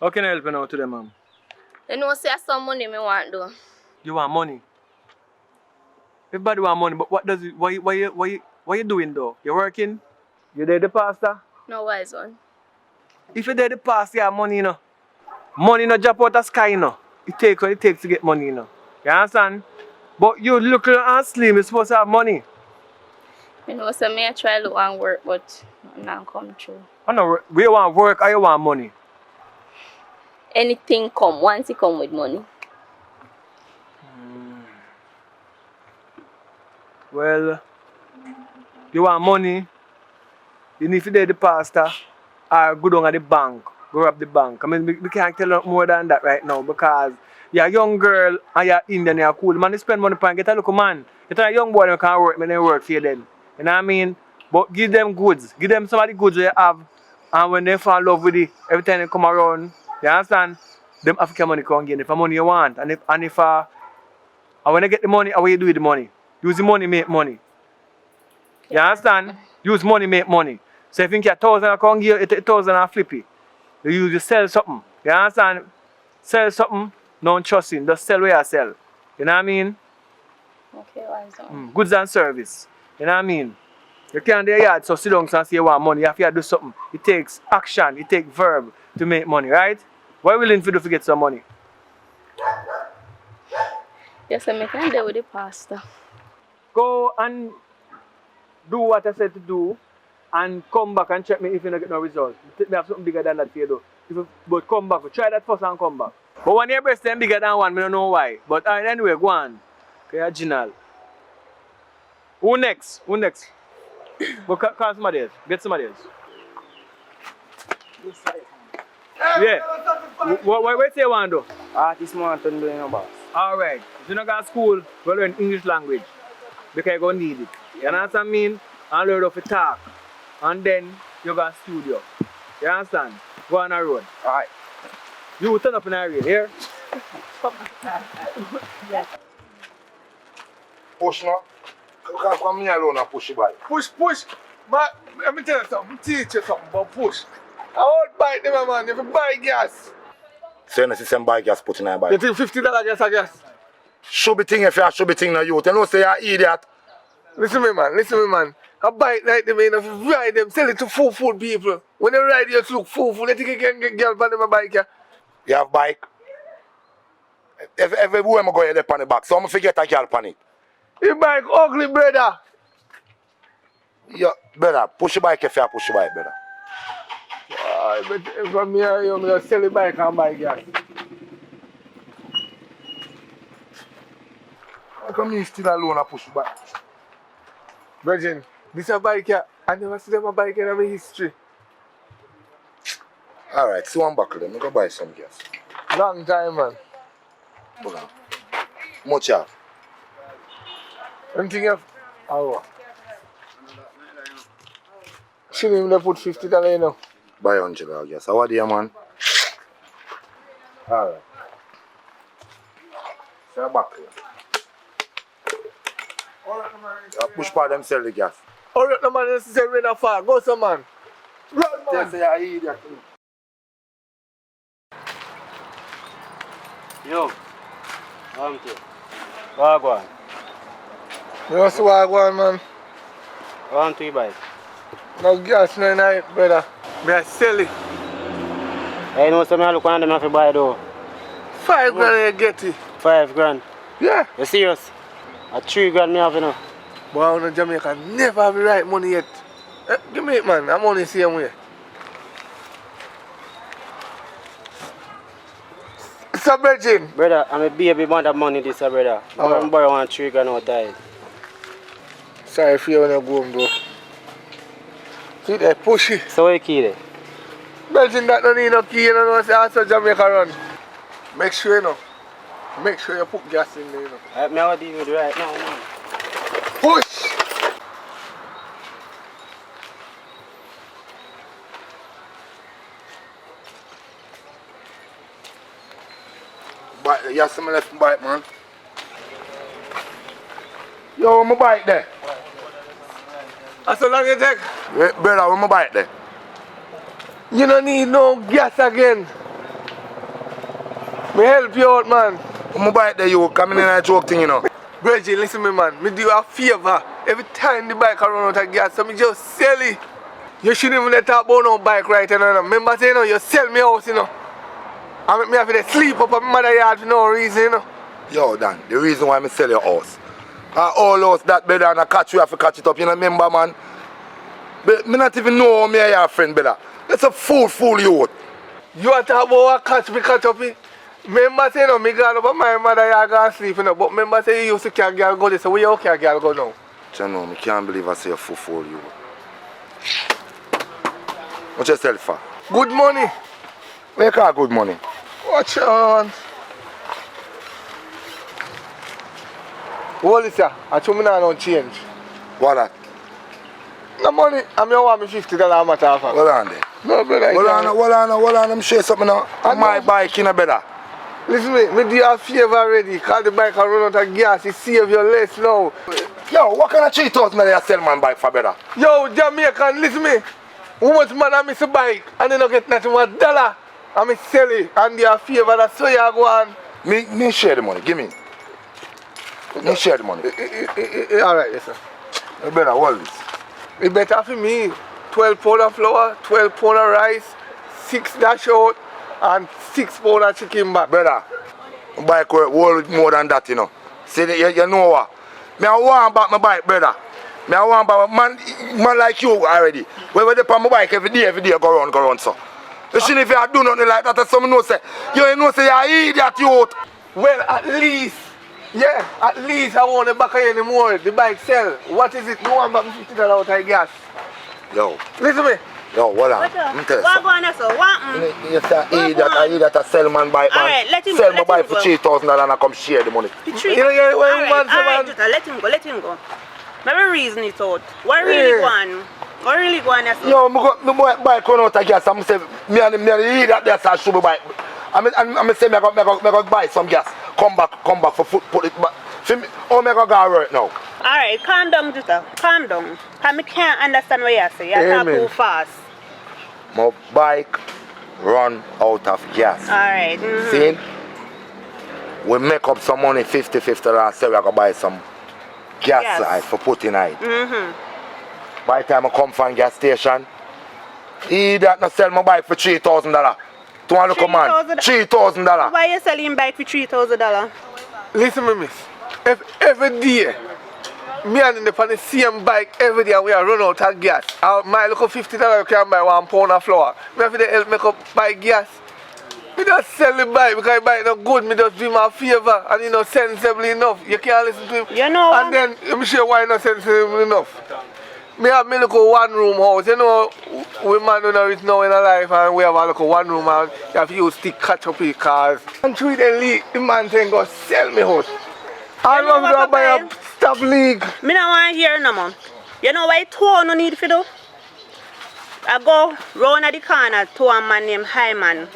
How can I help you now today, ma'am? You know, say some money me want though. You want money? Everybody want money, but what does it, what you doing though? You working? You there the pastor? No wise one. If you there the pastor, you have money, you know. Money no drop out the sky, you know. It takes what it takes to get money, you know. You understand? But you look and slim, you're supposed to have money. You know, say me I try look and work, but not come true. I know, where you want work or you want money? Anything come, once it come with money. Well, you want money, you need to do the pastor or go down at the bank, go rob the bank. I mean, we can't tell you more than that right now because you're a young girl and you're Indian, you're cool. Man, you spend money and get a local man. You tell a young boy you can't work, man, they work for you then. You know what I mean? But give them goods. Give them some of the goods you have. And when they fall in love with it, every time they come around, you understand? Them African money come again. If the money you want, and when they get the money, how you do with the money? Use the money, make money. You understand? Use money, make money. So if you think you 1,000 come give you 1,000 and flip it. You use to sell something. You understand? Sell something, no trusting. Just sell where you sell. You know what I mean? Okay, wise one. Goods and service. You know what I mean? You can't do your yard so sit down and say you want money. You have to do something. It takes action, it takes verb to make money, right? What are you willing to do to get some money? Yes, I can deal with the pastor. Go and do what I said to do and come back and check me if you don't get no result. Me have something bigger than that for you though. But come back. Try that first and come back. But when your breast is bigger than one, I don't know why. But anyway, go on. Okay, original. Who next? Who next? Go call somebody else. Get somebody else. Yeah. What say you want to do? This man turn doing your boss. Alright. If you don't go to school, go learn English language. Because you're going to need it. You know what I mean? And learn how to talk. And then you go to studio. You understand? Go on the road. Alright. You will turn up in the area, here? Yes. Push now. You can't come here alone and push your bike. Push. But let me tell you something, teach you something about push. I won't buy them, man. If you buy gas, So you see some bike gas put in your bike. you think $50 gas a gas? Should be thing if you should be thing now youth. You know say you're an idiot. Listen me, man. A bike like them, if you ride them, sell it to fool people. When you ride, you look fool. They think you can get girl on them a bike, yeah? You have bike. Everywhere I go you on the back. So I'm forget a girl on it. Your bike ugly, brother. Yeah, brother, push your bike if you push your bike, brother. But from here, you just sell the bike and buy gas. How come you still alone and push your bike? Virgin, this a bike here. I never see them a bike in my history. Alright, so I'm back then. I'm going to buy some gas. Long time, man. Hold on. Much you have? Anything else? Oh. Shouldn't even put $50, you know. Buy 100, I guess. How are you, man? Alright. So I'm back here. You push by them sell the gas. Alright, no man, this is a rain of fire. Go some man. Run, man. Say you're idiot. Yo, I'm here. Wagwan. You know see what I want, man? I want to buy. No gas no night, brother. Me a sell it. Hey, know some I look on them have to buy though. $5 grand you get it. 5 grand. Yeah. You serious? A 3 grand me have you know. But I know Jamaica never have the right money yet. Give me it, man. I'm only same way. Sir Virgin. Brother, I'm a baby want that money this brother. I'm borrow 1 3 grand out died. Sorry for you when you go home, bro. See that push it. So what you key there? Virgin that don't need no key, you know, say also Jamaica run. Make sure you know. Make sure you put gas in there, you know. Me have to deal with it right now, man. Push! Bike, you have some left bike, man. Yo, where my bike there? That's how long you take? Brother, where my bike there? You don't need no gas again. Me help you out, man. I'm bike there, you coming in and joke thing, you know. Bridget, listen me, man. Me do you a favor. Every time the bike run out of gas, so me just sell it. You shouldn't even let talk about no bike right now. Remember, say, you know, you sell me house, you know. I make me have to sleep up at my mother yard for no reason, you know. Yo, Dan, the reason why I sell your house. All house that better and I catch you have to catch it up, you know, remember, man? But me not even know me and your friend better. That's a fool youth. You want to talk about what catch up in? Remember, say, you know, me gone up at my mother yard go sleep, you know. But remember, say, you used to carry girl go there, so where you carry girl go now? You know, me can't believe I say a fool youth. What you sell for? Good money. Where you call good money? Watch on. What is that? I told me now don't change. What that? No money, I'm your want me $50 matter of fact. Hold on there. No, brother. Hold on, let me show you something now. My bike in a better. Listen me do you a favor already. Call the bike and run out of gas, it save your less now. Yo, what kind of 3,000 you sell man bike for better? Yo, Jamaican, listen me. How much man I miss a bike and they don't get nothing but $1? I miss sell it and they a favor, that's so you go on. Me share the money, give me. Me share the money. Alright, yes sir. You better hold this. It better for me. 12 pound of flour, 12 pound of rice, 6 dash out, and 6 pound of chicken back. Brother, my bike worth more than that, you know. See, you know what? Me I want back my bike, brother. Me I want back man like you already. When they on my bike every day, go round, so. You shouldn't if you do nothing like that, someone know say, you know say you're idiot, youth. Well, at least I want the back anymore. The bike sell. What is it? No one back $50 out of gas. Yo. Listen to me. Yo, hold on. What Tell you going something. on, sir? What? You say idiot, I sell man bike, man. Alright, let him sell go, my let bike him for go. $3,000 and I come share the money. The tree. You know, yeah, well, Alright, man, Jutta, let him go. Maybe reason it out. What really going? What really going on, sir? Yo, my bike run out of gas. I'm say me and the idiot there say I should buy. I'm say me go buy some gas. Come back for foot, put it back. Oh, me go work now. Alright, calm down, Jutta. Calm down. Because I can't understand what you say. You talk too fast. My bike run out of gas. Alright. See? We make up some money, $50 and say we are going to buy some gas light for putting it. By the time I come from gas station, he that not sell my bike for $3,000. To one look man, $3,000. Why you selling bike for $3,000? Listen to me, miss. Every day, me and the same bike every day we are run out of gas. My look of $50 can buy 1 pound of flour. Me have to help make up buy gas. Me just sell the bike because the bike not good. Me just do my favor and you know sensible enough. You can't listen to him. You know. And then let me show you why not sensible enough. Me have me look a 1-room house. You know, we man don't know it now in our life and we have a look a 1-room house. You have to use stick catch up with cars. And through the leak, the man saying go sell me house. I love to go buy a stop league. Me don't want to hear no more. You know why two no need for do? I go round at the corner to a man named Hyman.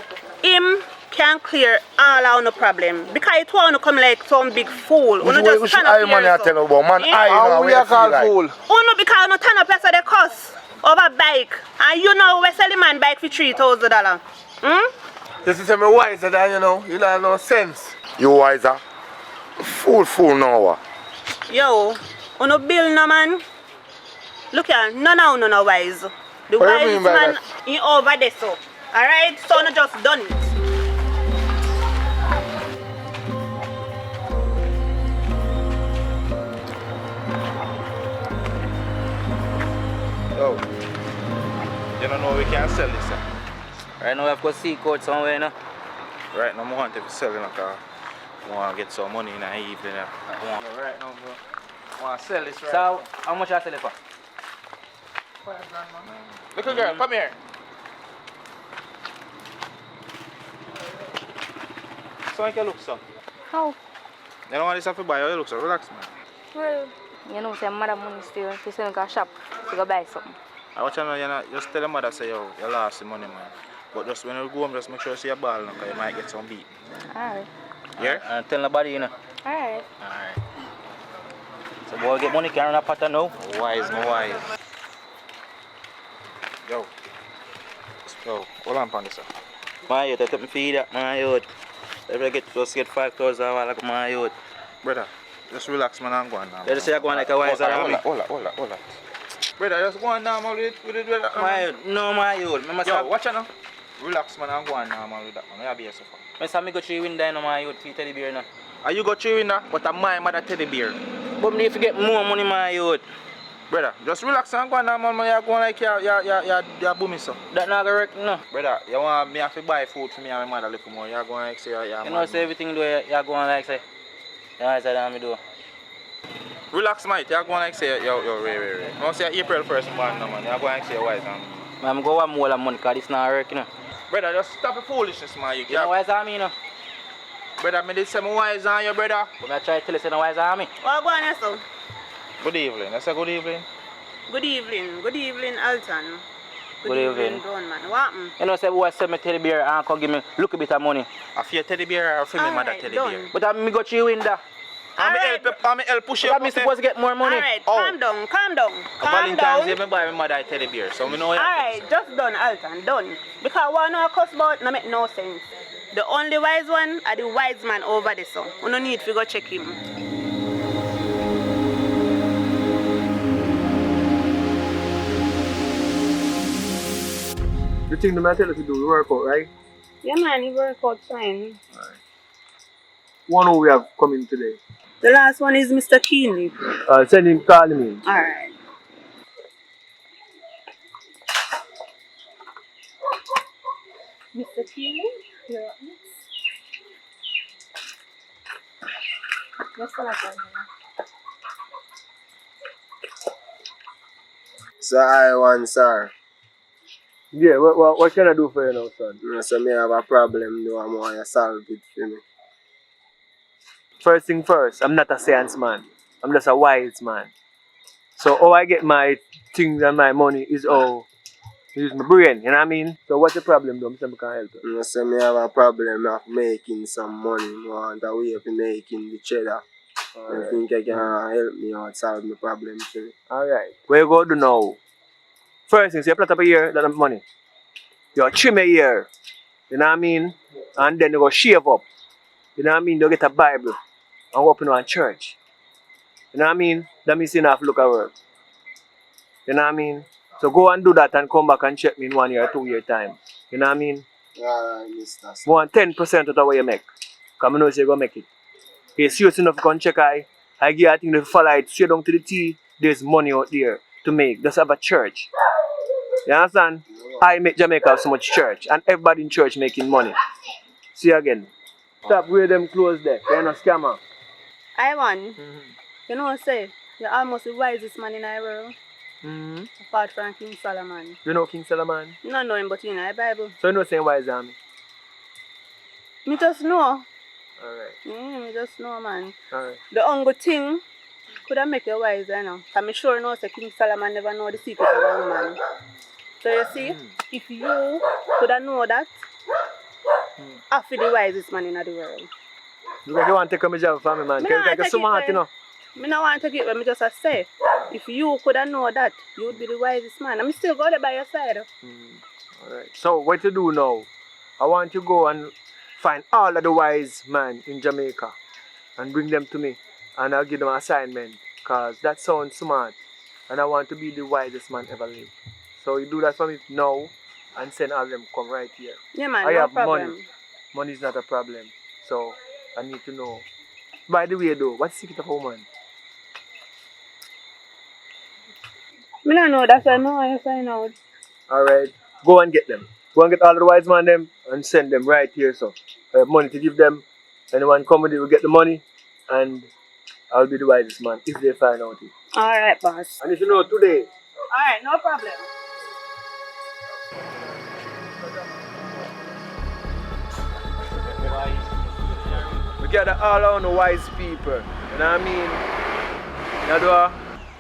Him can clear all our no problem. Because two no come like some big fool. Which Hyman you tell about? Man, I know we are called fool. No, because no turn up as they cost over bike. And you know we selling man bike for $3,000. This is me wiser than you know. You don't have no sense. You wiser? Fool now. Yo, on no bill no man. Look here, no wise. The What do you wise mean by man that? he over there so. Alright, so no just done it. Yo, you don't know we can sell this, sir. Right now we have to see court somewhere, you know. Right now I want to sell in a car. I want to get some money in the evening. Right now, bro. I want to sell this right So, how much I sell it for? Little girl, come here. So you look so. How? You don't want this to buy, you look so. Relax, man. Well, you know, say mother money still. She say go shop to go buy something. I want you to know, just tell the mother say you lost the money, man. But just when you go home, just make sure you see your ball, because you might get some beat. Alright. Yeah? Tell nobody, you know. Alright. Alright. So boy, get money, carry a pattern now. Wise, my wise. Yo, hold on, Pandisa. Man, you take me feed that, man, yo. If I just get 5,000 like my youth. Brother, just relax, man, and go on now. They just say I go on like a wise army. Hold on. Brother, just go on normal with it, brother. My youth, no my youth. Yo, watch out now. Relax, man, and go on normal with that, man. You be yourself. I say me go through window no my youth for teddy bear now. And you go through in that, but my mother teddy bear. But me if you get more money my youth. Brother, just relax and go on normal, man. You go on like you're booming, so. That not gonna work no. Brother, you want me have to buy food for me and my mother a little more. You're going like say you're You know say everything do you go on like say. Yeah, I said that me do. Relax, mate. You're going like say you're Ray. I want to say April 1st born now, man. You're going like say wise and I'm go want more money because this not working you know. brother, just stop the foolishness, man. You know wise army you know. Brother, me did say me wise on you, brother. But I try to tell you say no wise army. Well, go on, so. Good evening. I say good evening. Good evening, Alton. Good evening. Brown man. What happened? You know say boy sell me teddy bear and come give me look a bit of money. A few teddy bear or for me mother teddy done. bear. But I me go through window. I'm help push you But up. I me supposed to get more money. Alright, Oh. calm down. Valentine's Day, me buy my mother a teddy bear. So me know Alright, just done, Alton, done. Because what no cuss about no make no sense. The only wise one are the wise man over there, so we no need to go check him. The thing the I tell you to do, the workout, right? Yeah man, he work out fine. One who we have coming today. The last one is Mr. Keenley. Send him, call him in. Alright. Mr. Keenley? You're up next. Yes, sir. So I want, sir. Yeah, what can I do for you now, son? So me have a problem, though I want you to solve it for me. First thing first, I'm not a science man. I'm just a wise man. So how I get my things and my money is how I use my brain, you know what I mean? So what's the problem though? Somebody can help you. So me have a problem of making some money. I want a way of making the cheddar. I think I can help me out solve my problem for me. Alright. What you go do now? First thing, so you plot up a year, that money. You trim a year. You know what I mean? And then you go shave up. You know what I mean? You get a Bible and open one church. You know what I mean? That means you don't have to look at work. You know what I mean? So go and do that and come back and check me in 1 year or 2 year time. You know what I mean? Alright, Mr. I want 10% of what you make. Because I know you're going to make it. If you're serious enough to come check I give you a thing to follow it straight down to the T. There's money out there to make. Just have a church. You understand? I make Jamaica have so much church. And everybody in church making money. See you again. Stop wearing them clothes there. You're not a scammer. I won. You know what I say? You're almost the wisest man in our world. Apart from King Solomon. You know King Solomon? You don't know him, but you know the Bible. So you know saying wise army? Me just know. Alright. Me just know, man. Alright. The only thing could have make you wise, you know. Because I'm sure know that King Solomon never know the secret of a woman. So you see, if you could have know that, I'll be the wisest man in the world. Because you want to take a job for me, man. Because you're smart, you know. I don't want to take it, but I just say, if you could have known that, you would be the wisest man. I'm still going by your side. Alright. So what you do now? I want you to go and find all of the wise men in Jamaica and bring them to me. And I'll give them an assignment. Because that sounds smart. And I want to be the wisest man ever lived. So you do that for me now and send all of them come right here. Yeah, man, I no have problem. money. Money is not a problem. So I need to know. By the way though, what's the secret of a woman? I don't know, that's why I want to find out. Alright, go and get them. Go and get all the wise man them and send them right here. So I have money to give them. Anyone come with it will get the money and I'll be the wisest man if they find out it. Alright, boss. And if you know today. Alright, no problem. We gather all around the wise people. You know what I mean?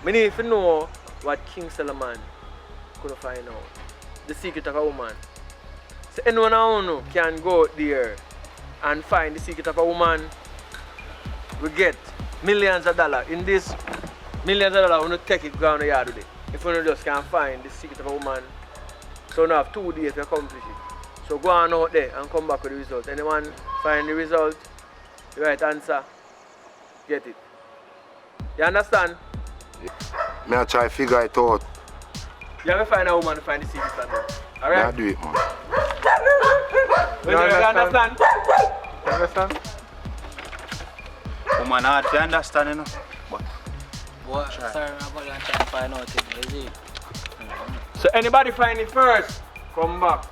I need to know what King Solomon could find out. The secret of a woman. So anyone around you can go out there and find the secret of a woman. We get millions of dollars. In this millions of dollars, we don't take it go on the yard today. If we just can find the secret of a woman, so we have 2 days to accomplish it. So go on out there and come back with the result. Anyone find the result, the right answer, get it. You understand? Me I try figure it out. You have to find a woman to find the secret standard. Me I Alright? do it, man. You understand? You understand? Woman hard to understand, you know. But What? Sorry, I'm going to try and find out it. Is it? So anybody find it first, come back.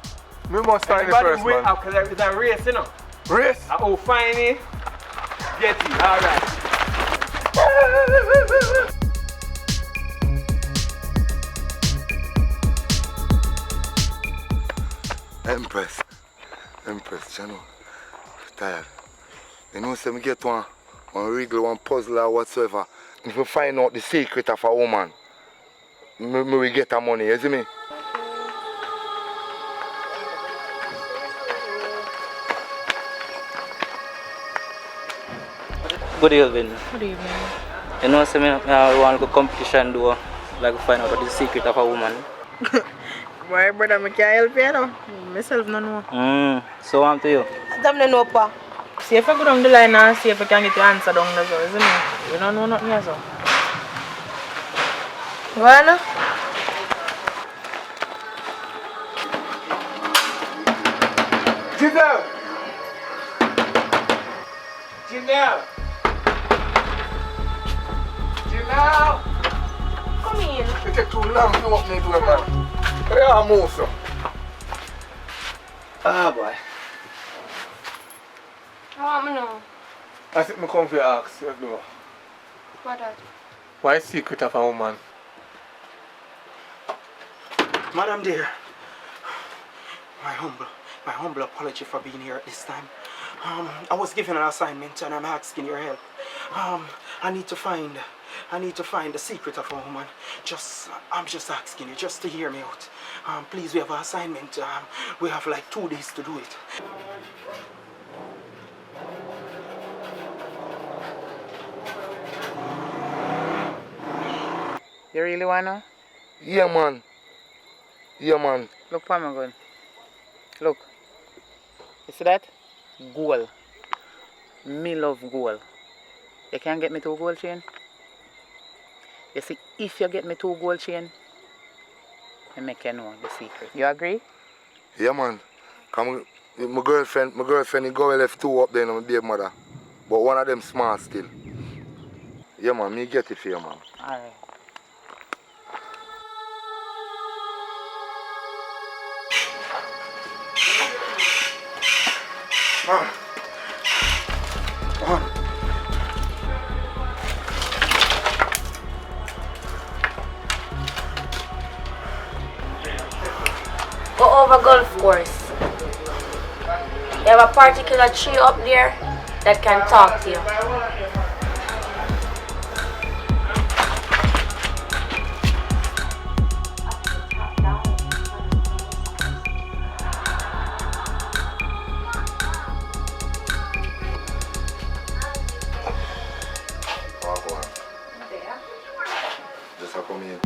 Me must find it Anybody first, win, man. because it's a race, you know. Race? And who find it, get it. Alright. Empress, you know. Tired. You know, say me get one wriggle, one puzzle or whatsoever. If you find out the secret of a woman, me will get her money, you see me? Good evening. Good evening. You know, say I want to go competition do like find out what the secret of a woman. Why, brother, I can't help you, know. Myself no know. So I'm to you. Them no know, pa. See if I go down the line and see if I can get your answer down there, so, isn't it? You don't know nothing else, so. Well, Giselle! Giselle! Giselle! come in. It take too long to open the door, man. Where are you, sir? Ah, boy. How am I know? I think I come for ask you, though. What that? Why secret of a woman? Madam dear, my humble apology for being here at this time. I was given an assignment and I'm asking your help. I need to find the secret of a woman. I'm just asking you just to hear me out. Please, we have an assignment. We have like 2 days to do it. You really want to know? Yeah, man. Yeah, man. Look for me, gun. Look. You see that? Gold. Me love gold. You can get me 2 gold chain? You see, if you get me 2 gold chain, I make you know the secret. You agree? Yeah, man. Come, my girlfriend, he go left 2 up there, my baby mother. But one of them smart still. Yeah, man. Me get it for you, man. Alright. Go over golf course. You have a particular tree up there that can talk to you. Oh, go on. Just come in.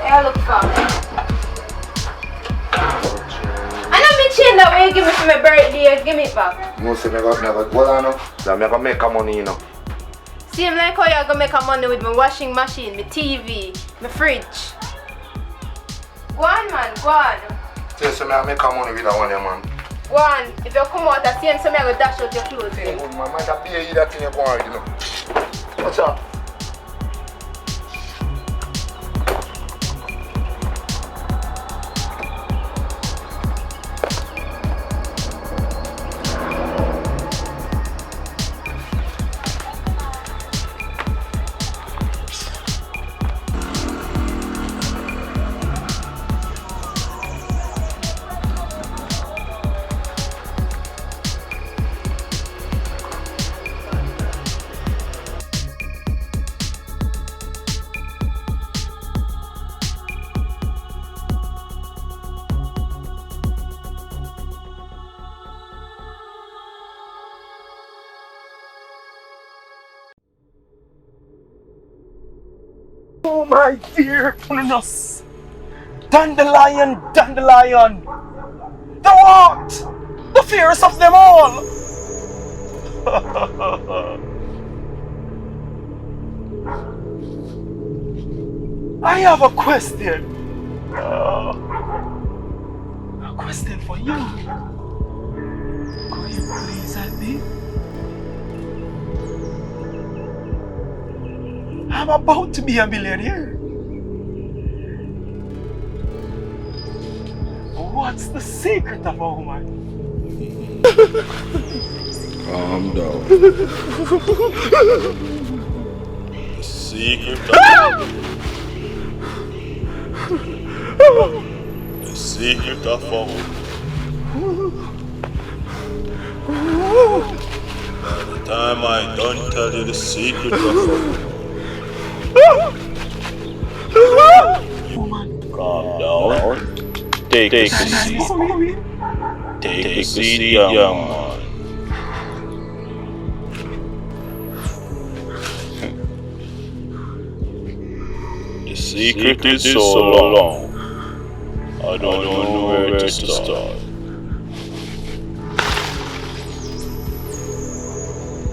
I look for I know me chain that way you give me for my birthday, give me it back. No, say me got hold on now. So me got make a money, you know. Same like how you're gonna make a money with my washing machine, my TV, my fridge. Go on, man, go on. Say, so me make a money with that one, yeah, man. Go on. If you come out at same, so me I go dash out your clothes. Hey, good man, might have pay you that thing you go on, you know. What's up? Oh my dear Pulanos! Dandelion, dandelion! The what? The fierce of them all! I have a question. A question for you. Could you please help me? I'm about to be a millionaire. What's the secret of a woman? Calm down. The secret of the secret of a woman. By the time I don't tell you the secret of a woman. Calm down. Take a seat. Take a seat, young man. The secret is so long. I don't know where to start.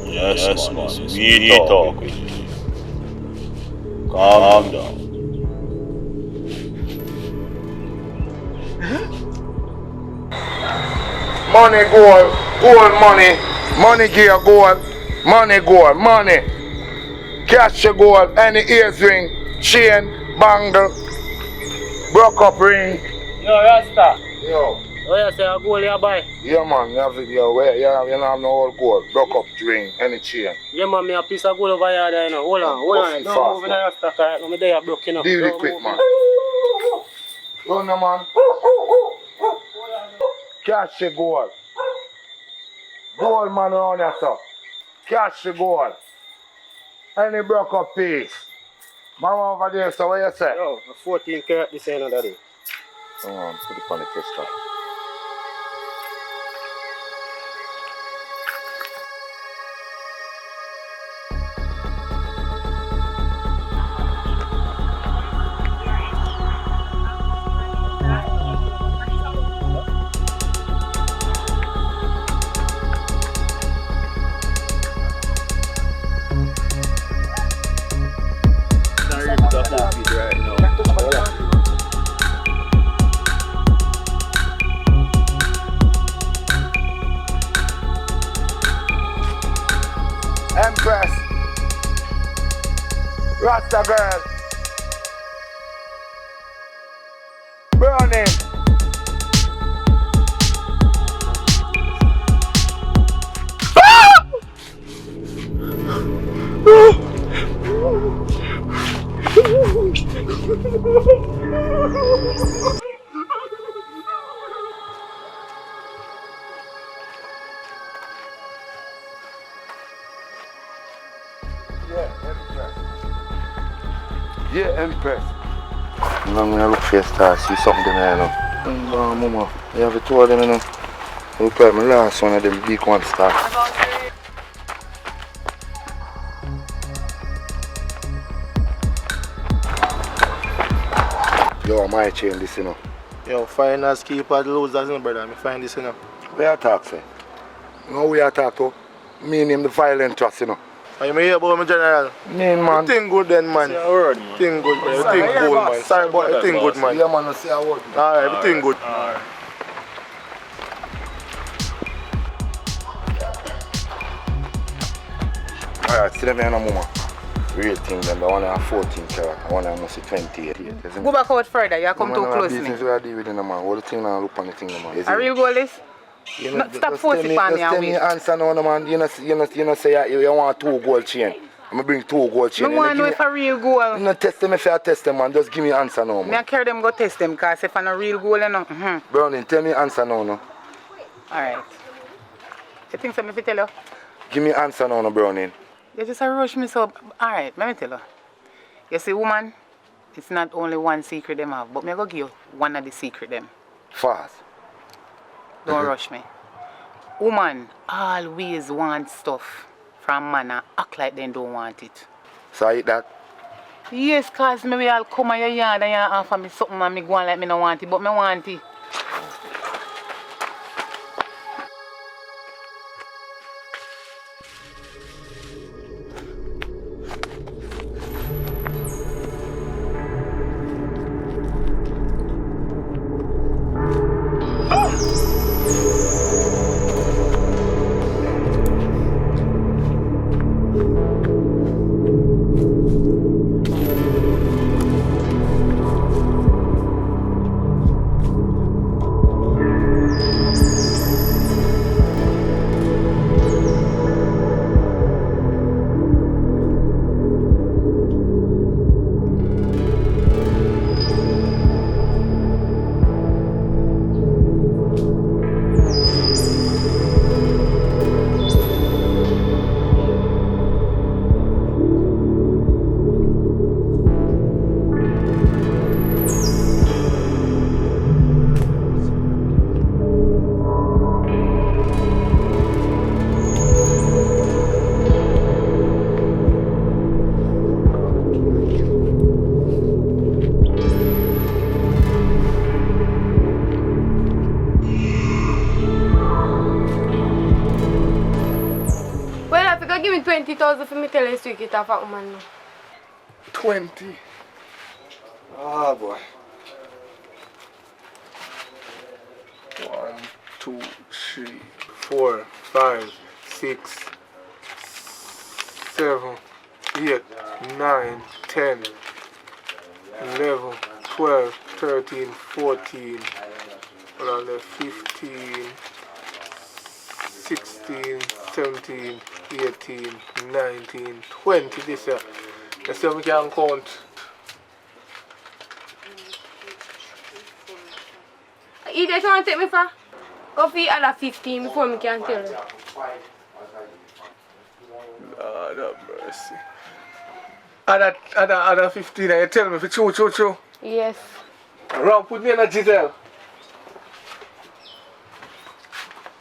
Yes, man, we talk with you. Calm down. Money, gold, gold money, money gear, gold, money, gold, money. Cash your gold, any ears ring, chain, bangle, broke up ring. Yo, Rasta. Yo. Oh, yeah, say a gold you buy. Yeah, man, you have it, you don't have no old gold, broke up ring, any chain. Yeah, man, me a piece of gold over here, there, you know. Hold on. Don't move in the Rasta car. I'm there, broke, you know. Deal with it quick, man. Go on, man. Cash your gold. Gold man around here, sir. Cash your gold. Any broke up piece. Mama over there, so what you say? Yo, a 14 carat this ain't another day. Put it on the tester. Right now. Empress. Rasta girl. Burning. Yeah, Empress. I'm gonna look for a star, see something there, you know. Mama, you have a two of them, you know. Look like my last one of them big one star. Yo, my chain this, you know. Yo, finals keeper the losers, you know, brother. I find this, you know. Where I talk, say? You know where I talk to? Me name the violent trust, you know. Are you hear about me, General? Name, man. You think good then, man. Say a word, man. Think good, man. You think good, man. Sorry, but you think good, man. Yeah, man, I say a word. Alright, you think good. Alright. Alright, see them here no more. Real thing, them. The one have 14 carat, the one have mostly 28. Go back out further, you come too close to me. Business we are dealing with, man. All the thing now look on the thing, man. A real goal is? You know, Not stop just forcing tell on me just tell and me wait. answer now, man. You know say you want 2 gold chain. I'm gonna bring 2 gold chain. I want to know if a real goal. No test them if you test them, man. Just give me answer now, Me man. carry them go test them because if I'm a real goal, you know. Browning, tell me answer now, no. Alright. You think something to tell you? Give me answer now, no, Browning. You just rush me so. Alright, let me tell you. You see, woman, it's not only one secret them have, but me go give you one of the secret them. Fast. Don't rush me. Woman always want stuff from man and act like they don't want it. So I eat that. Yes, cause me we all come at your yard and you offer me something and me go on like me no want it, but me want it. Well, if you could give me 20,000 for me tell you to get off that woman now. 20. Ah, boy. 1, 2, 3, 4, 5, 6, 7, 8, 9, 10, 11, 12, 13, 14, 15, 16, 17, 18, 19, 20 this year. Let's see if we can count. You just want to take me for? Go for other 15 before me can tell you. Lord have mercy. Other 15 and you tell me if it's true. Yes. Wrong, put me in a Giselle.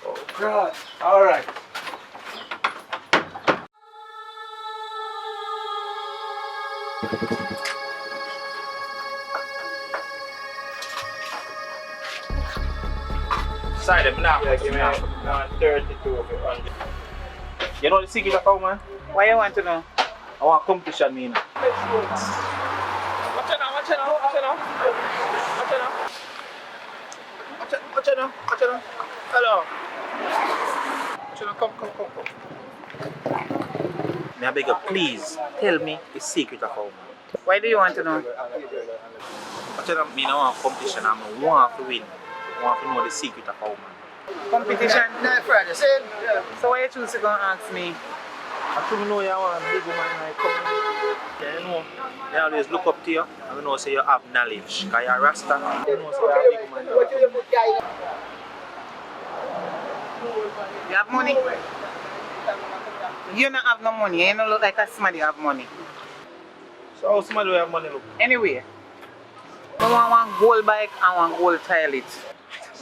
Oh God. Alright. Sorry, them now. Yeah, give me 132 of it. You know the secret of how, man? Why you want to know? I want competition, me. Watch it now. Hello. Come. May I beg you, please tell me the secret of how, man. Why do you want to know? Watch it now, me I want competition and I want to win. I want to know the secret of how, man. Competition? So why you choose to go and ask me? I truly know you want a big woman like come. Yeah, you know. They always look up to you. I know say you have knowledge. Because you're a Rasta. You know say you're a big woman. You have money? You don't have no money. You don't look like a somebody have money. So how somebody will have money look? Anyway, I want one gold bike and one gold toilet.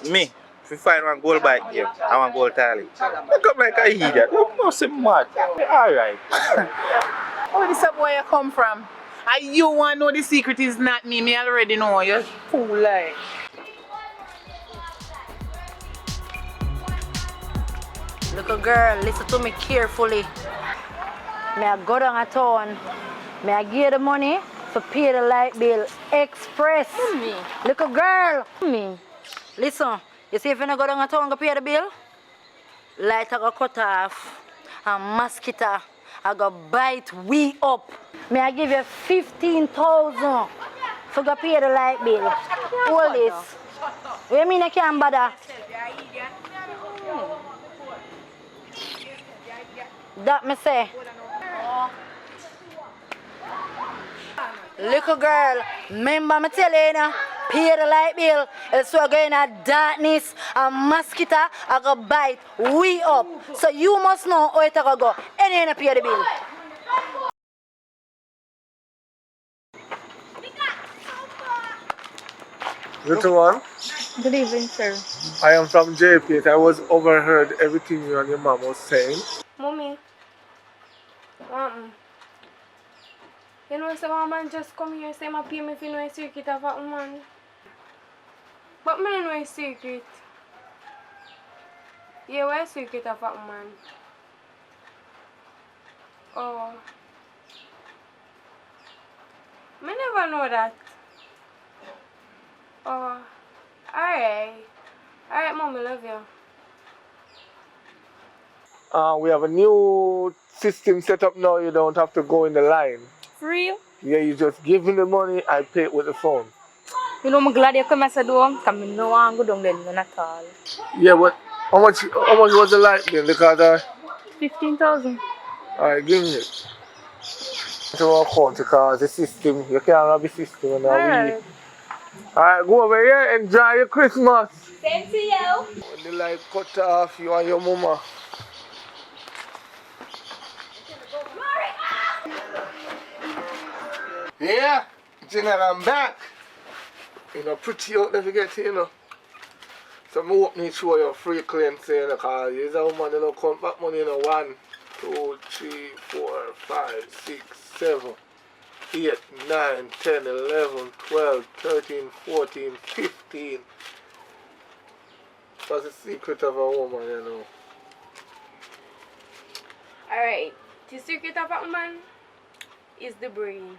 Me? If you find one gold bike, yeah, I want gold toilet. I come like a idiot. You must be mad. Alright. Oh, this is where you come from. And you want to know the secret is not me. Me already know. You're fool like. Little girl, listen to me carefully. May I go down a town. May I give you the money to pay the light bill express. Me. Little girl. Me. Listen, you see if you don't go down a town and pay the bill, light I go cut off and mosquito I go bite we up. May I give you 15,000 for go pay the light bill. Hold this. What you mean I can't bother? That me say. Little girl, remember me tell you now, pay the light bill, else we're going to darkness and mosquito I go bite we up. So you must know how it go. And you pay the bill. Little one, Good evening, sir. I am from JP. I was overheard everything you and your mom was saying. Mommy. You know, so one man just come here say my pay me if you know a secret of a woman. But me don't know a secret. Yeah, what a secret of a woman? Oh. Me never know that. Oh. Alright. Alright, Mom, I love you. We have a new system set up now. You don't have to go in the line. For real? Yeah, you just give me the money, I pay it with the phone. You know, I'm glad you come and say do because I no want to go down there none at all. Yeah, but how much was the light bill? Because 15,000. alright, give me it. To our account because the system, you can't have the system and Alright. Alright, go over here, enjoy your Christmas. Same to you. When the light cut off, you and your mama. Yeah, General, I'm back. You know, pretty out there to get you know. So I hope me show you free clearance, you know, because you're a woman, you know, count back money, you know, 1, 2, 3, 4, 5, 6, 7, 8, 9, 10, 11, 12, 13, 14, 15. That's the secret of a woman, you know. Alright. The secret of a woman is the brain.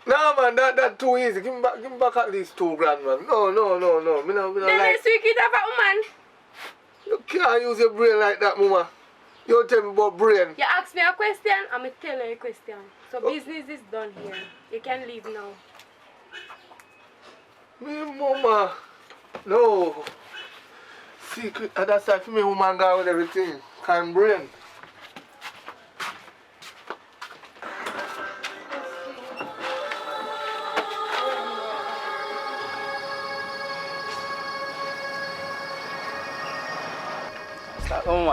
No man, that's too easy. Give me back at least $2 grand, man. No. Me no Then like. the secret of a woman. You can't use your brain like that, mama. You tell me about brain. You ask me a question, I'm going to tell you a question. So business is done here. You can leave now. Me, mama. No. Secret, that's like for me, woman, guy with everything. Kind brain.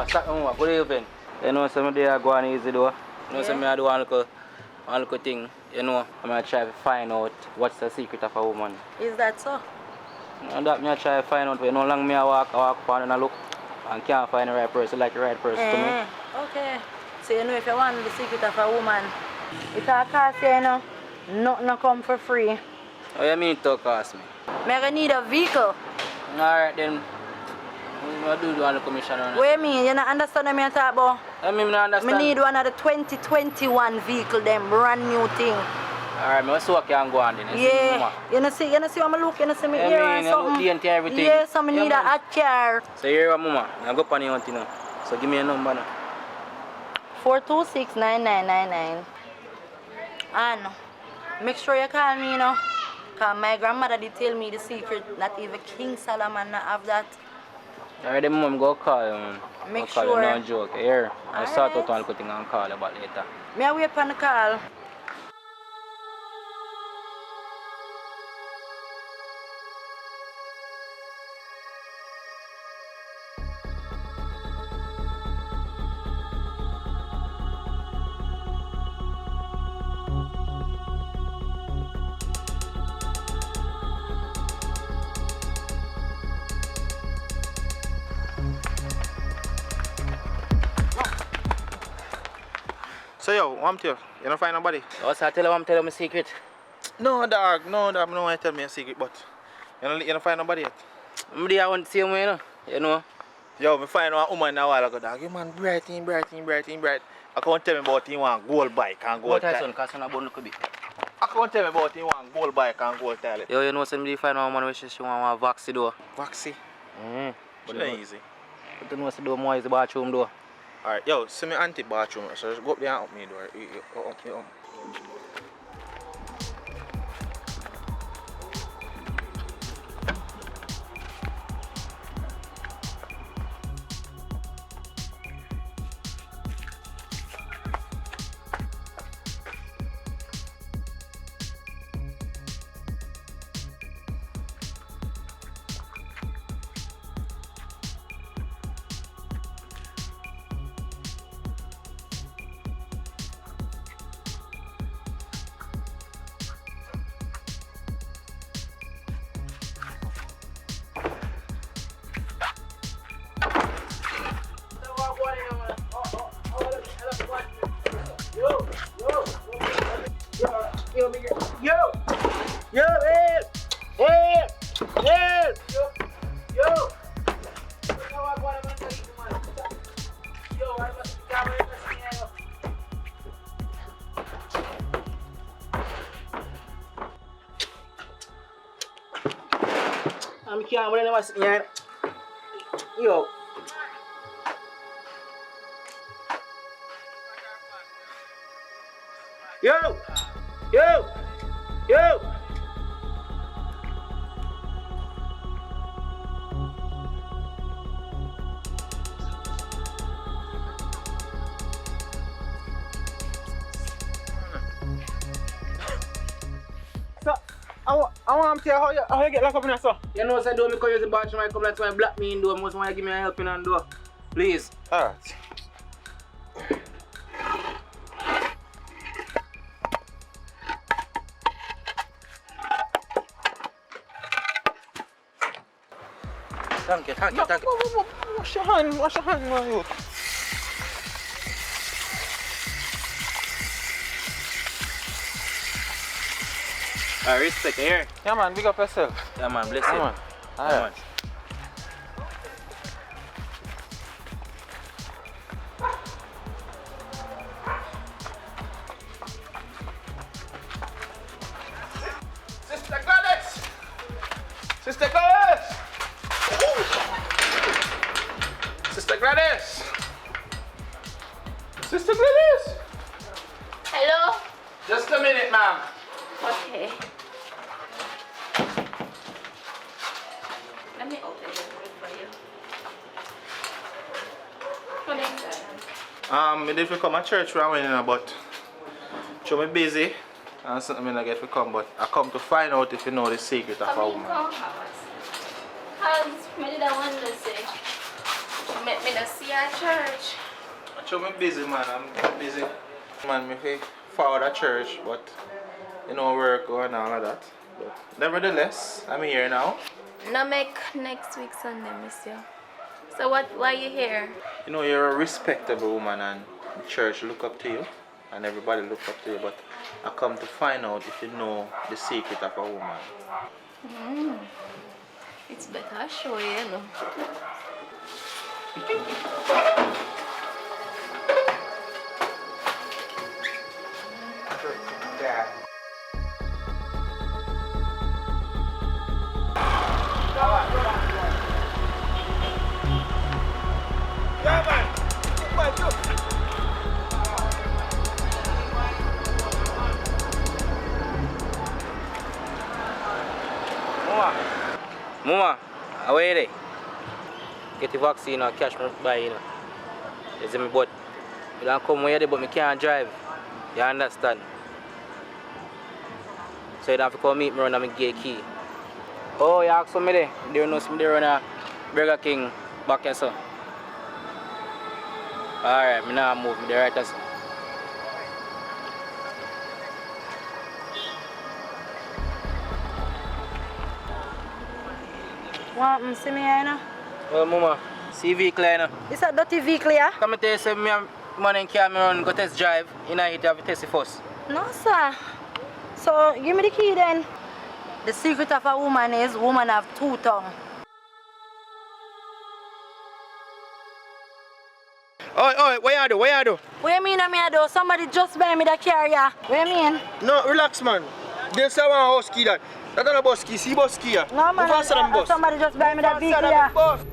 Stop, mama. Good evening. You know, some day I go on easy though. You know, some I do one little thing. You know, I'm gonna try to find out what's the secret of a woman. Is that so? And that me I try to find out. You know, long me I walk upon and I look and can't find the right person, like the right person to me. Okay. So you know if you want the secret of a woman, it can cost you, you know, nothing come for free. What you mean to cost me? Me gonna need a vehicle. Alright then. I do one of the commission on it. What you mean? You not understand what I talk about? I mean, I understand. Me need one of the 2021 vehicle, them brand new thing. Alright, I see what can go on then. Yeah. You know see what I look, you know see me Yeah, here I and mean, something. you look the everything. Yeah, so me Yeah, need a man. hot car. So here, mama. I go on your hunting now. So give me a number now. 426-9999. And make sure you call me, you know. Because my grandmother did tell me the secret. Not even King Solomon not have that. Alright, then mom go call you, man. Make Go call sure. You, no joke. Here, I'll sort out Alright. one little thing and call you about later. Me I wait for the call. So yo, what I'm tell you? You don't find nobody? Also, I tell you, I'm telling you my secret. No dog, no, I don't want to tell me a secret, but you don't find nobody yet. I want to see him, you know. Yo, me find one woman a while ago, dog. You man bright. I can't tell me about him one gold bike and gold What tile. son, because son a bun look a bit. I can't tell me about him one gold bike and gold tile. Yo, you know somebody find one woman which she want one vaxi door. Vaxi? But It ain't easy. But you know the door more is the bathroom door. Alright, yo, see me auntie bathroom, so just go up there and open me door. You. Yo, yo, help! Help! Help! Yo! I'm can't believe what's here. Yo. Yo! Yo! Yo! So, I want to tell how you get locked up in there, sir. You know, say, do me call you the bathroom, I come like to block me in door. Most want to give me a helping hand door. Please. Alright. Thank you, thank you, thank you. Wash your hand, man, you. I respect you here. Yeah, man, big up yourself. Yeah, man, bless Yeah, you. man. Yeah, Alright. man. Sister Gladys! Sister Gladys! Sister Gladys! Sister Gladys! Hello? Just a minute, ma'am. Okay. Let me open the door for you. Come inside. I did come to church right now, but show me busy and something I get to come, but I come to find out if you know the secret of a Come in, woman. come house. Cause me did I want to say, make me to see a church. Show me busy, man. I'm busy. Man, me fi forward a church, but you know work and all of that. But nevertheless, I'm here now. No make next week Sunday, monsieur. So why you here? You know you're a respectable woman and the church look up to you and everybody look up to you, but I come to find out if you know the secret of a woman. It's better I show you, you know. Yeah, man. Man, you. Mama, how are you there? Get the vaccine or cash me buy, you know. You see me, but you don't come here, but I can't drive. You understand? So you don't have to come meet me around my gate key. Oh, you ask for me there? You don't know some there on a Burger King back here, so. Alright, I now move me there right there, so. Want to see me here, you know? Well, Mama, see vehicle, you know. It's a dirty vehicle, yeah? Come and tell you, say, me and money in car, me run, go test drive. You know, you have to test it first. No, sir. So, give me the key then. The secret of a woman is woman have two tongues. Oh, what you do? What you do? What you mean, I do? Somebody just buy me the car, yeah? What you mean? No, relax, man. There's someone house key that. That's not a bus key. See bus key, yeah? No, man. Move faster than bus. Somebody just buy me that Move faster vehicle, than yeah? bus.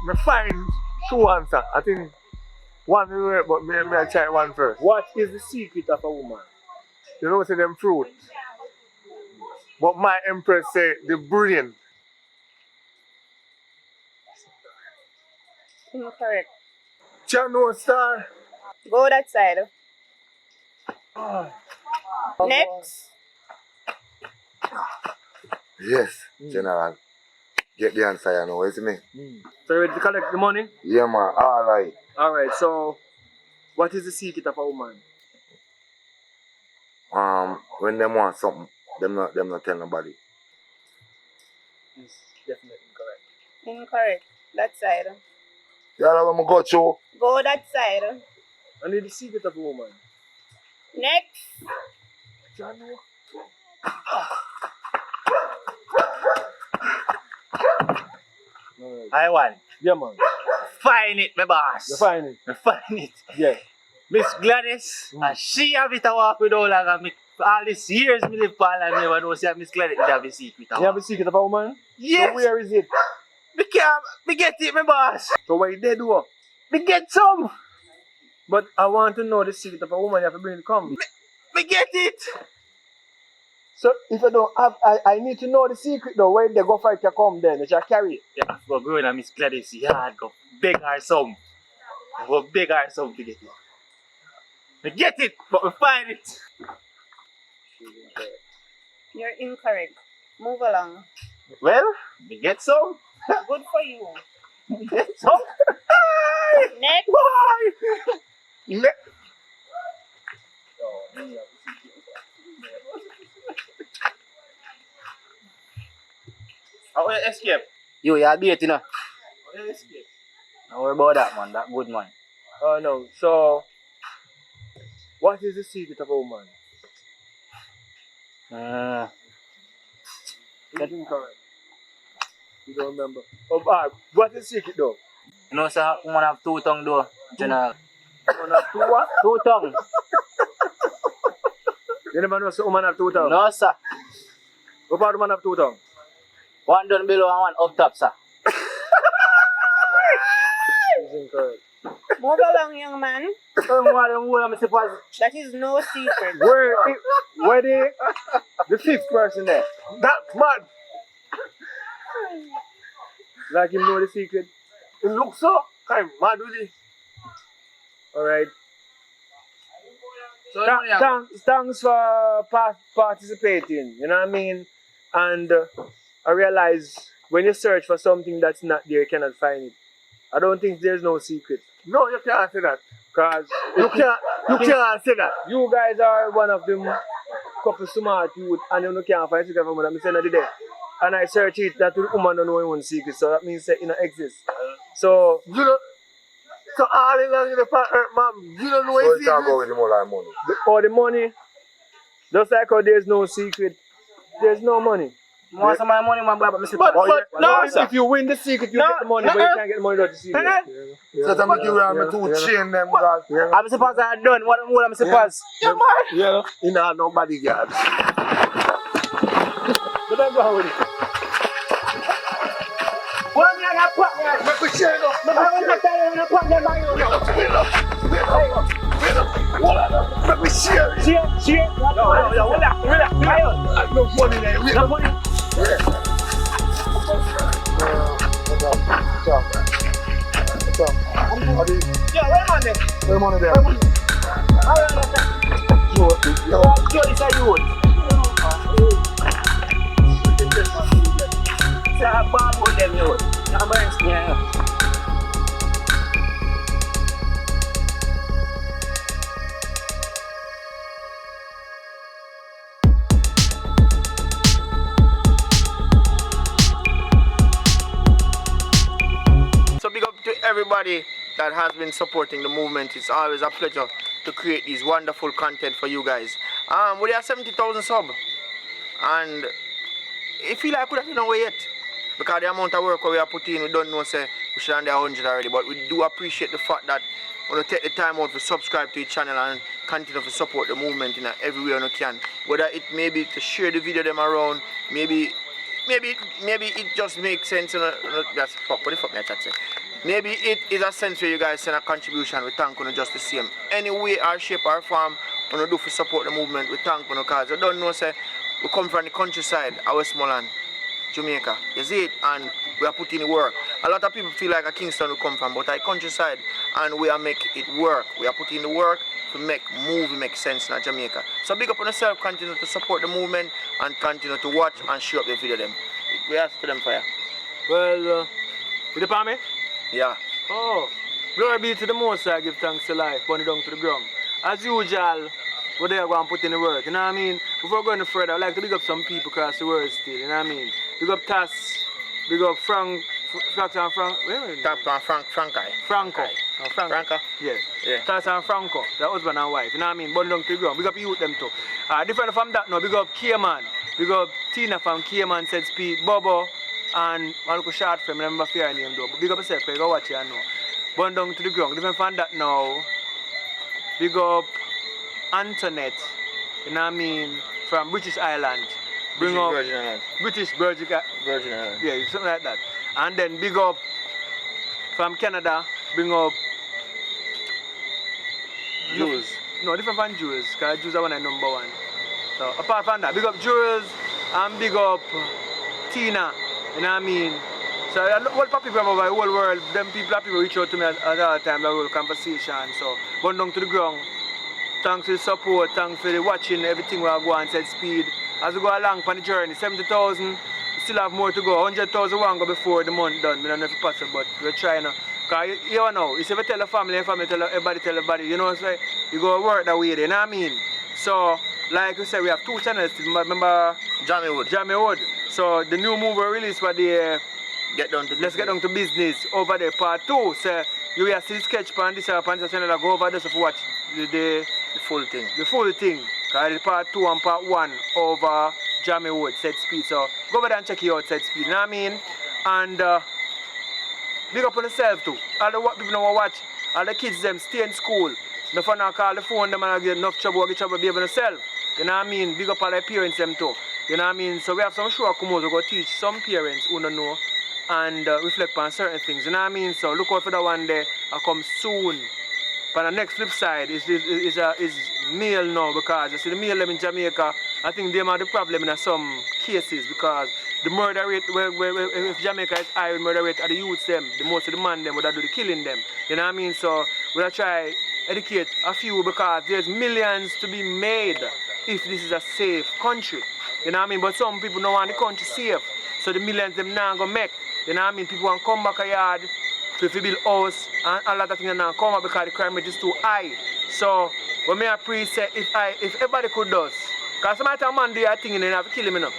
Me find two answer. I think one will work, but me I try one first. What is the secret of a woman? You know, say them fruit. But my empress say the brain. Incorrect. Chano star. Go that side. Ah. Next. Yes, General. Get the answer, you know, what you mean? So you ready to collect the money? Yeah, man, alright. Alright, so what is the secret of a woman? When them want something, them not tell nobody. It's definitely incorrect. Incorrect. That side. Yeah, I'm go through. Go that side. I need the secret of a woman. Next. Chano. I want. Yeah, man. Find it, my boss. You find it? I find it. Yeah. Miss Gladys, and she have it a walk with all of me. All these years me live Paul and never know say Miss Gladys have a secret. You have a secret of a woman? Yes. So where is it? Me get it, my boss. So what you did do? Me get some. But I want to know the secret of a woman. You have to bring it come. Me get it. So if I don't have, I need to know the secret though. Where they go fight you come then, you shall carry it. Yeah, go go in Miss Gladys yard, go beg her some. Go beg her some to get it. Me get it, but we find it. You're incorrect. Move along. Well, me get some. Good for you. Me get some. Next. How will you escape? You are bait, you know. How will you escape? Don't worry about that, man. That good, man. Oh no. So what is the secret of a woman? It's incorrect. You don't remember. Oh, what is the secret though? You know, sir, woman have two tongues, though. General. Woman have two what? Two tongues. You never know so woman have two tongues? No, sir. What part woman have two tongues? One down below and one up top, sir. It's incorrect. Move along, young man. That is no secret. Where the fifth person there? That's mad. Like him know the secret? It looks so kind of mad with it. Alright. So Thanks for participating, you know what I mean? And I realize when you search for something that's not there, you cannot find it. I don't think there's no secret. No, you can't say that. Because You can't say that. you guys are one of them couple smart youth and you can't find secret from them. I said the day. And I search it that the woman don't know her own secret, so that means that it don't exist. So You don't. So all in the part, ma'am, you don't know So his you can't go secret. with the more like money. all the money, just like how there's no secret, there's no money. Most of my money, my brother, Mr. But no, sir. If you win the secret, you get the money, but you can't get the money without the secret. So to make you around me two chain them, God. I'm supposed to have done what I'm supposed to. Yeah, man. Yeah, you know, nobody got. But I'm going with it. Well, me and a partner. Make we share it up. I want to tell you, I'm a partner by you now. Make we share it. Share. Yo, relax. No money there. No money. Yeah, where man there? Where money there? Yo, this are you. Say I bomb with them, yo. I'm going to yeah. So big up to everybody that has been supporting the movement. It's always a pleasure to create these wonderful content for you guys. We are 70,000 sub, and it feel like we don't know yet because the amount of work we are putting, we don't know say we should under 100 already. But we do appreciate the fact that we want to take the time out to subscribe to each channel and continue to support the movement in every way we can. Whether it may be to share the video them around, maybe it just makes sense. That's fuck. What the fuck me I chat say? maybe it is a sense where you guys send a contribution. We thank you just the same. Any way or shape or form we do for support the movement, we thank you because you don't know say we come from the countryside, our Westmoreland, Jamaica. You see it, and we are putting in the work. A lot of people feel like a Kingston we come from, but our countryside, and we are make it work. We are putting in the work to make movie make sense in Jamaica. So big up on yourself, continue to support the movement and continue to watch and share up the video them. We ask for them for you. Well, you depend me? Yeah. Oh, glory be to the Most High, give thanks to life, burn it down to the ground. As usual, we're there going to put in the work, you know what I mean? Before going further, I'd like to big up some people across the world still, you know what I mean? Big up Tass, big up Frank, Franco. Yeah. Tass and Franco, the husband and wife, you know what I mean? Burn down to the ground. Big up youth them too. Different from that now, big up K-Man, big up Tina from K-Man Said Speed, Bobo, and one little short film, I remember fear name though. But big up yourself, go watch it and know. Burn down to the ground. Different from that now, big up Antoinette, you know what I mean, from British Island. Bring up Virgin Island. British Virgin Island. Yeah, something like that. And then big up from Canada, bring up Jules. No, different from Jules, because Jules are one of number one. So apart from that, big up Jules and big up Tina, you know what I mean? So what people over the whole world, them people reach out to me at all time, the whole conversation. So going down to the ground. Thanks for the support, thanks for the watching, everything we are going Said Speed. As we go along on the journey, 70,000, we still have more to go. 100,000 one go before the month done. I don't know if it's possible, but we're trying to. Because you know, if you tell the family, tell everybody, you know, so you go work that way, you know what I mean? So, like we said, we have 2 channels. Remember? Jamie Wood. So, the new movie release for the Let's Get Down to Business over there, part 2. So, you will see the sketch pan this channel, go over there to watch the full thing. The full thing. Because part 2 and part 1 over Jamie Wood, Said Speed. So go over there and check it out, Said Speed. You know what I mean? And big up on yourself too. All the people know watch, all the kids them stay in school. No fun not call the phone them and get enough trouble, get trouble behaving yourself. You know what I mean? Big up all the parents them too. You know what I mean? So we have some show come out to go teach some parents who don't know and reflect on certain things. You know what I mean? So look out for that one there. I come soon. But the next flip side is male now, because you see the male them in Jamaica, I think they have the problem in some cases because the murder rate, if Jamaica is high with murder rate of the youths them, the most of the man them would do the killing them. You know what I mean? So we'll try educate a few because there's millions to be made if this is a safe country. You know what I mean? But some people don't want the country safe. So the millions them now go make. You know what I mean? People want to come back a yard. If you build house and a lot of things now come up because the crime rate is too high. So when me a pre say if everybody could do, because sometimes man do a thing and then have to kill him enough.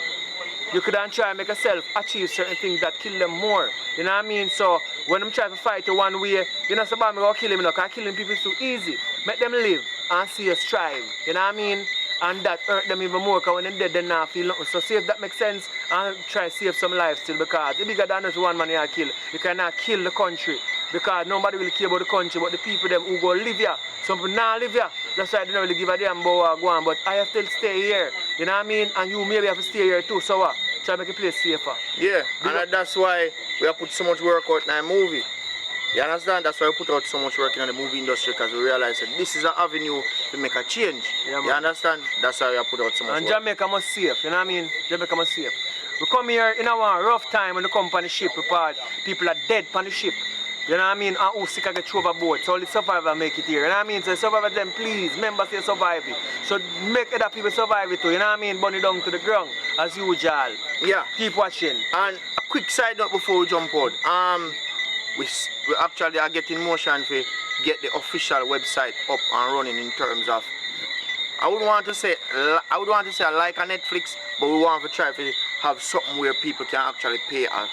You could then try and make yourself achieve certain things that kill them more. You know what I mean? So when I'm trying to fight you one way, you know somebody go kill him enough, because killing people is too easy. Make them live and see you strive. You know what I mean? And that hurt them even more because when they're dead, they not feel nothing. So see if that makes sense and try to save some lives still, because if bigger than just one man you kill, you cannot kill the country because nobody will care about the country but the people them who go live here. Some people not live here. That's why they don't really give a damn about go on. But I have to stay here. You know what I mean? And you maybe have to stay here too. So what? Try to make a place safer. Yeah, and that's why we have put so much work out in our movie. You understand? That's why we put out so much work in the movie industry, because we realize that this is an avenue to make a change. Yeah, you understand? That's why we have put out so much and work. And Jamaica must safe, you know what I mean? Jamaica must safe. We come here in our rough time when we come on the ship, people are dead on the ship. You know what I mean? And who sick I get overboard. So only survivors make it here. You know what I mean? So survivors them, please, members say survive it. So make other people survive it too. You know what I mean? Burn it down to the ground as usual. Yeah. Keep watching. And a quick side note before we jump out. We actually are getting motion to get the official website up and running in terms of, I would want to say like a Netflix, but we want to try to have something where people can actually pay a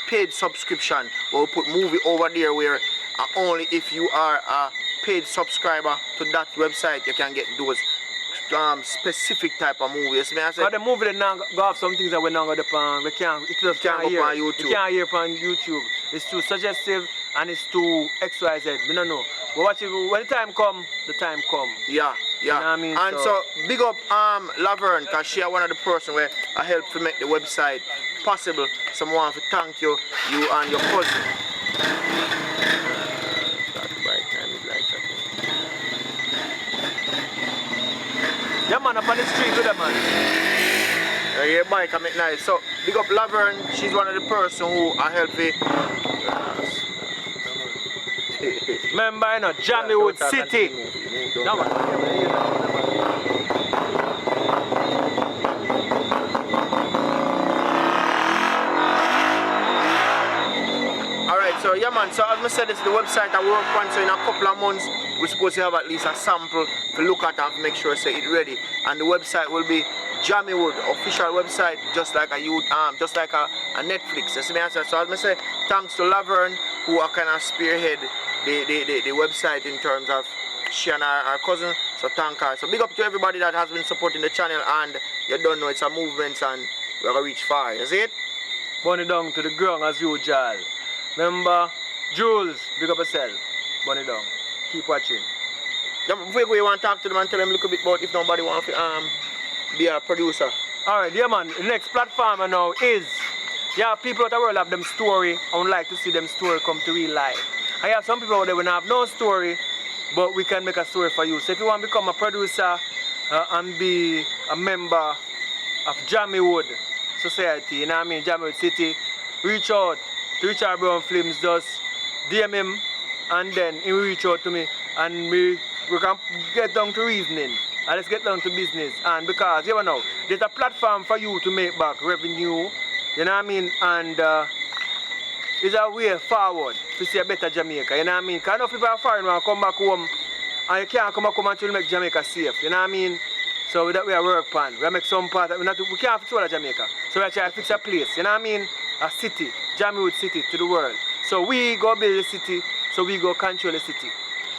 paid subscription. We'll put movie over there where only if you are a paid subscriber to that website you can get those specific type of movies. Because the movie they now go have some things that we're not going to we can't hear on YouTube. You can't hear on YouTube. It's too suggestive and it's too XYZ. We don't know. But watch it, when the time come, the time come. Yeah, yeah. You know what I mean? And so big up Laverne, because she is one of the person where I helped to make the website possible. Someone to thank you and your cousin. your bike can make nice. So big up Laverne, she's one of the person who I help me. Remember, you know, Jamaiwood City. No, man. Alright, so yeah man, so as I said, it's the website I work on, so in a couple of months we're supposed to have at least a sample to look at and make sure say it's ready. And the website will be Jamaiwood official website, just like a Netflix. You see me answer? So as I say, thanks to Laverne who are kind of spearhead the website in terms of she and our cousin, so thank her. So big up to everybody that has been supporting the channel, and you don't know it's a movement and we're gonna reach far, you see it? Bunny down to the ground as usual. Remember, Jules, big up yourself. Bunny down. Keep watching. Yeah, before you go, you want to talk to them and tell them a little bit about if nobody wants to be a producer. Alright, yeah man, the next platform now is, yeah, people out the world have them story. I would like to see them story come to real life. I have some people out there who have no story, but we can make a story for you. So if you want to become a producer and be a member of Jamaiwood Society, you know what I mean, Jamaiwood City, reach out to Richard Brown Films, just DM him, and then he will reach out to me, and we can get down to reasoning, and let's get down to business. And because, you know, there's a platform for you to make back revenue, you know what I mean, and it's a way forward to see a better Jamaica, you know what I mean, because enough people are foreign when come back home, and you can't come back home until you make Jamaica safe, you know what I mean. So that we are work on. We make some part, we can't fix all of Jamaica. So we are trying to fix a place, you know what I mean? A city, Jamaiwood City to the world. So we go build the city, so we go control the city.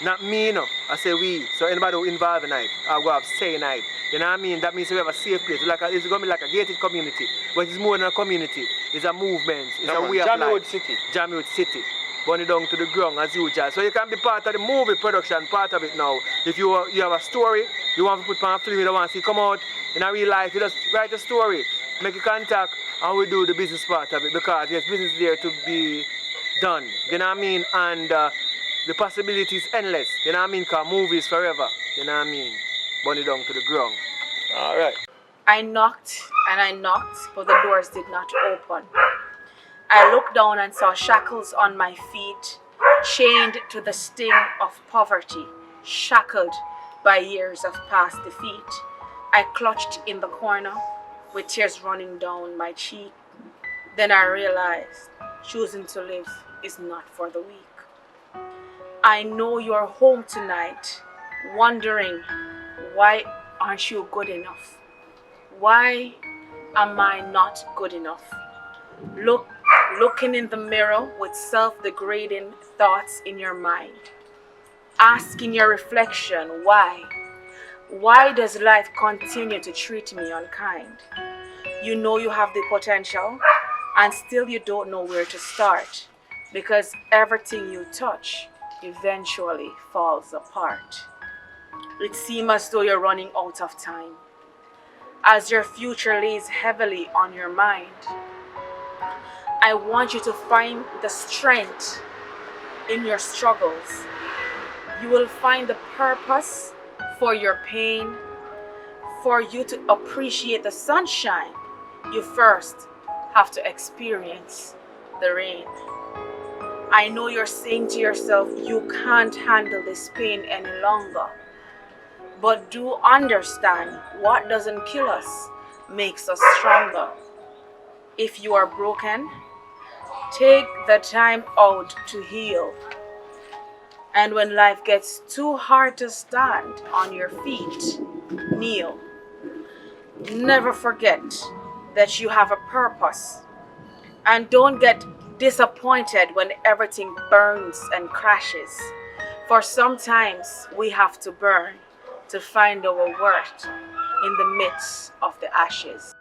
Not me, no. I say we. So anybody who involved in it, I go have say in it. You know what I mean? That means we have a safe place. It's going to be like a gated community. But it's more than a community. It's a movement. It's a way of life. Jamaiwood City. Jamaiwood City. Burn it down to the ground as usual. So you can be part of the movie production, part of it now. If you have a story, you want to put on a film, you don't want to see it come out in a real life, you just write a story, make a contact, and we do the business part of it, because there's business there to be done. You know what I mean? And the possibility is endless. You know what I mean? Because movies forever. You know what I mean? Burn it down to the ground. Alright. I knocked and I knocked, but the doors did not open. I looked down and saw shackles on my feet, chained to the sting of poverty, shackled by years of past defeat. I clutched in the corner with tears running down my cheek. Then I realized choosing to live is not for the weak. I know you're home tonight, wondering, why aren't you good enough? Why am I not good enough? Looking in the mirror with self-degrading thoughts in your mind. Asking your reflection, why? Why does life continue to treat me unkind? You know you have the potential, and still you don't know where to start, because everything you touch eventually falls apart. It seems as though you're running out of time, as your future lays heavily on your mind. I want you to find the strength in your struggles. You will find the purpose for your pain. For you to appreciate the sunshine, you first have to experience the rain. I know you're saying to yourself, you can't handle this pain any longer. But do understand, what doesn't kill us makes us stronger. If you are broken, take the time out to heal. And when life gets too hard to stand on your feet, kneel. Never forget that you have a purpose. And don't get disappointed when everything burns and crashes. For sometimes we have to burn to find our worth in the midst of the ashes.